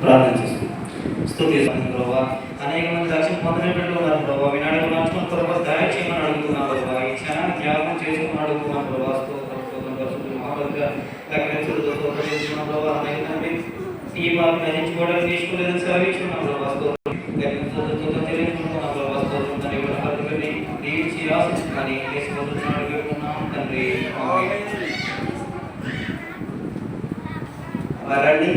ప్రార్థన చేస్తున్నాం. స్తుతి ప్రభావ అనేక మంది రక్షణ పొందినట్లు ఉన్నారు ప్రభావ. వినాడు నడుచుకున్న ప్రభావ దయ చేయమని అడుగుతున్నాం ప్రభావ. ఈ క్షణాన్ని జ్ఞాపకం చేసుకుని అడుగుతున్నాం ప్రభావ. చేస్తున్నాం ప్రభావ. అనేక తండ్రి ఈ బాబు గ్రహించుకోవడానికి తీసుకోలేదని సెలవిస్తున్నాం ప్రభావ. తెలియజేస్తున్నాం ప్రభావ. తండ్రి దీవించి ఆశించుకొని తీసుకుంటున్నాం తండ్రి. రండి.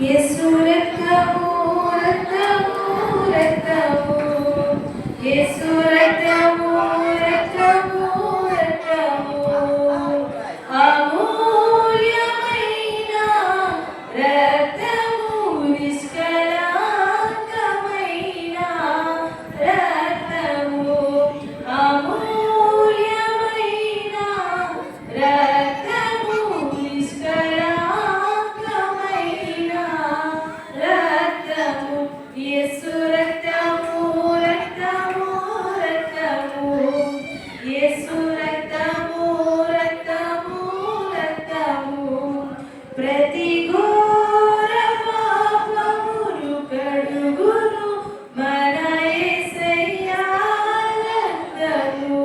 యేసు రక్తము రక్తము రక్తము యేసు రక్తము రక్తము రక్తము అమూల్యమైన రక్తము నిష్కళంకమైన రక్తము అమూల్యమైన రక్తము నిష్కళంకమైన రక్తము యేసు రక్తము రక్తము రక్తము యేసు రక్తము రక్తము రక్తము ప్రతి ఘోర పాపమును కడుగును మన యేసయ్యా రక్తము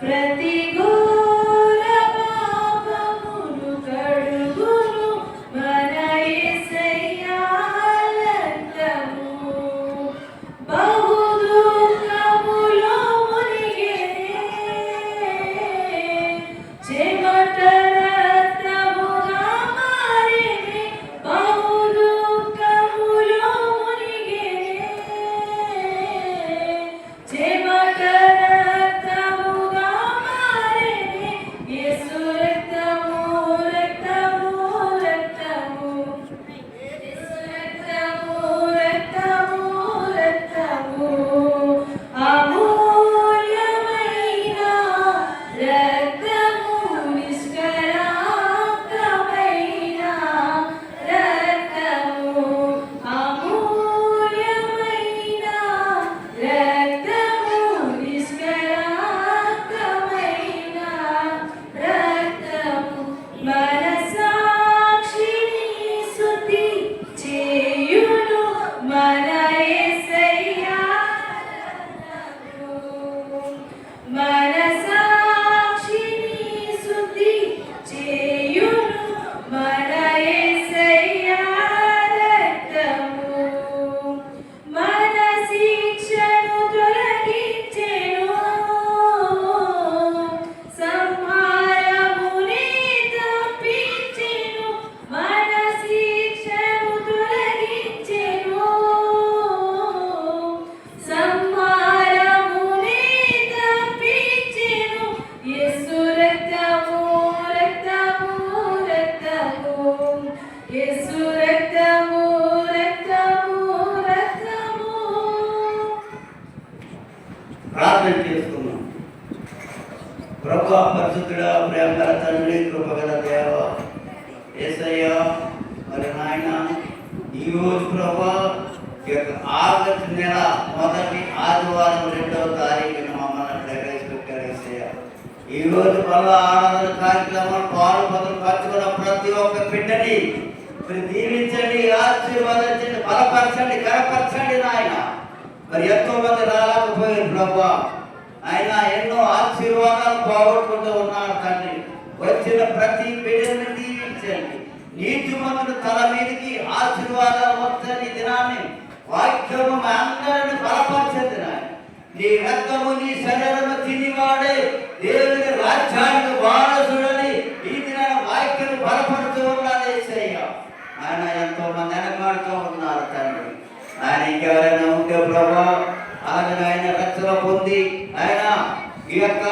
ప్రతి ఘోర పాపమును కడుగును మన యేసయ్యా రక్తము బహు దుఃఖములో మునిగెనే చెమట రక్తముగా మారెనే బహు దుఃఖములో మునిగెనే చెమట రక్తముగా మారెనే యేసు రక్తము రక్తము రక్తము యేసు రక్తము రక్తము రక్తము అమూల్యమైన రక్తము నిష్కళంకమైన రక్తము అమూల్యమైన రక్తము నిష్కళంకమైన రక్తము మన సాక్షిని స్తుతి చేయును మన యేసయ్యా రక్తము మన సాక్షిని స్తుతి చేయును మన యేసయ్యా రక్తము మన శిక్షను తొలగించెను సంహారముని తప్పించెను మన శిక్షను తొలగించెను సంహారముని తప్పించెను యేసు రక్తము రక్తము రక్తము యేసు రక్తము రక్తము రక్తము ప్రార్థన చేసుకున్నాం. ప్రభా పరిశుద్ధుడా, ప్రేమగల తండ్రి, కృపగల దేవ యేసయ్యా, మరి నాయన ఈరోజు ప్రభా ఈ యొక్క ఆగస్టు నెల మొదటి ఆదివారం 2వ తారీఖున మమ్మల్ని ఈ రోజు మళ్ళా ఆరాధన కార్యక్రమం పాల్పొందులు పంచుకున్న ప్రతి ఒక్క బిడ్డని మరి దీవించండి, ఆశీర్వాదించండి, బలపరచండి, గణపరచండి నాయన. మరి ఎంతో మంది రాలేకపోయారు ప్రభా, ఆయన ఎన్నో ఆశీర్వాదాలు పోగొట్టుకుంటూ ఉన్నారు తండ్రి. వచ్చిన ప్రతి బిడ్డని దీవించండి. నీతిమంతుడు తల మీదకి ఆశీర్వాదాలు వస్తాయి. దినాన్ని వాక్యము అందరిని బలపరచండి నాయన. నీ రక్తము నీ శరీరము తినివాడే దేవుని రాజ్యానికి వారసుడని ఈ దినాన్ని వాక్యం బలపడుతూ ఉన్నాడు యేసయ్య. ఆయన ఎంతో మంది వెనకాడుతూ ఉన్నారు తండ్రి. ఆయన ఇంకెవరైనా ఉంటే ప్రభా, అలాగే ఆయన రక్షణ పొంది ఆయన ఈ యొక్క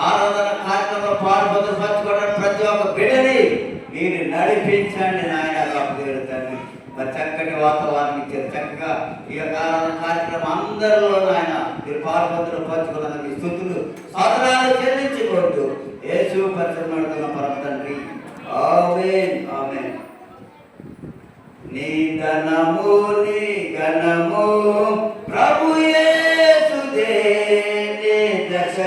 ఆరాధన కార్యక్రమంలో పాల్పొందులు పంచుకోవడానికి ప్రతి ఒక్క బిడ్డని మీరు నడిపించండి నాయన. గొప్ప తండ్రి, మరి చక్కటి వాతావరణం ఇచ్చారు. చక్కగా ఈ యొక్క ఆరాధన కార్యక్రమం అందరిలో ఆయన మీరు పాల్పొందులు పంచుకోవడానికి స్తుతులు స్తోత్రాలు చెల్లించుకుంటూ యేసు పరిచయం పరమ తండ్రి, ఆమేన్ ఆమేన్. నీ ధనము నీ ఘనము ప్రభు యేసుదే, నీ దశ